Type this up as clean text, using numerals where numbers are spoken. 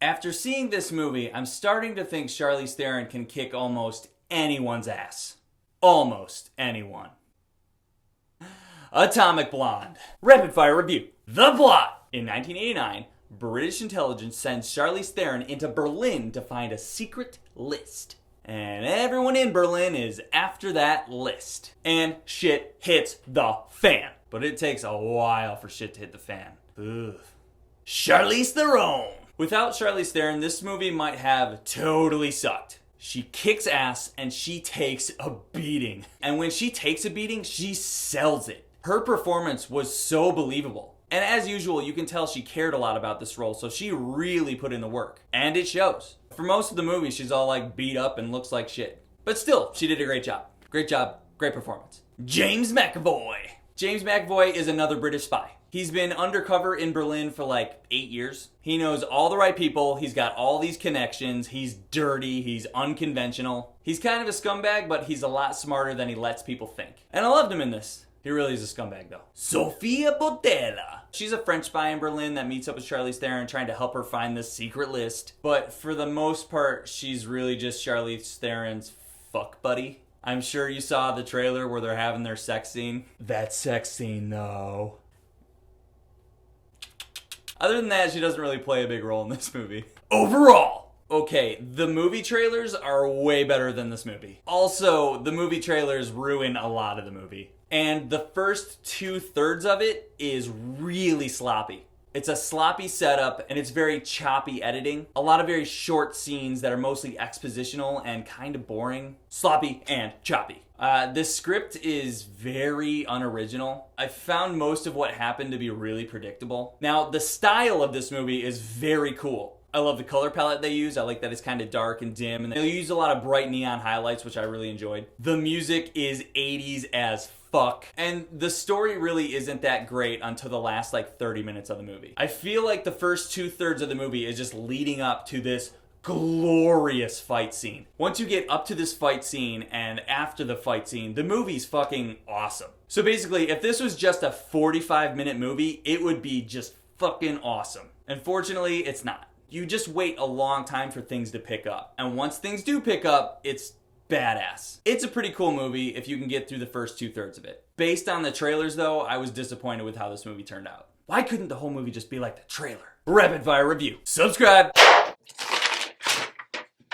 After seeing this movie, I'm starting to think Charlize Theron can kick almost anyone's ass. Almost anyone. Atomic Blonde. Rapid fire review. The plot. In 1989, British intelligence sends Charlize Theron into Berlin to find a secret list. And everyone in Berlin is after that list. And shit hits the fan. But it takes a while for shit to hit the fan. Ugh. Charlize Theron. Without Charlize Theron, this movie might have totally sucked. She kicks ass and she takes a beating. And when she takes a beating, she sells it. Her performance was so believable. And as usual, you can tell she cared a lot about this role, so she really put in the work. And it shows. For most of the movie, she's all like beat up and looks like shit. But still, she did a great job. Great job, great performance. James McAvoy. James McAvoy is another British spy. He's been undercover in Berlin for like 8 years. He knows all the right people. He's got all these connections. He's dirty. He's unconventional. He's kind of a scumbag, but he's a lot smarter than he lets people think. And I loved him in this. He really is a scumbag though. Sofia Boutella. She's a French spy in Berlin that meets up with Charlize Theron trying to help her find this secret list. But for the most part, she's really just Charlize Theron's fuck buddy. I'm sure you saw the trailer where they're having their sex scene. That sex scene though. Other than that, she doesn't really play a big role in this movie. Overall, okay, the movie trailers are way better than this movie. Also, the movie trailers ruin a lot of the movie. And the first 2/3 of it is really sloppy. It's a sloppy setup and it's very choppy editing. A lot of very short scenes that are mostly expositional and kind of boring. Sloppy and choppy. This script is very unoriginal. I found most of what happened to be really predictable. Now, the style of this movie is very cool. I love the color palette they use. I like that it's kind of dark and dim. And they use a lot of bright neon highlights, which I really enjoyed. The music is 80s as fuck. And the story really isn't that great until the last like 30 minutes of the movie. I feel like the first 2/3 of the movie is just leading up to this glorious fight scene. Once you get up to this fight scene and after the fight scene, the movie's fucking awesome. So basically, if this was just a 45-minute movie, it would be just fucking awesome. Unfortunately, it's not. You just wait a long time for things to pick up. And once things do pick up, it's badass. It's a pretty cool movie if you can get through the first 2/3 of it. Based on the trailers though, I was disappointed with how this movie turned out. Why couldn't the whole movie just be like the trailer? Rapid fire review. Subscribe.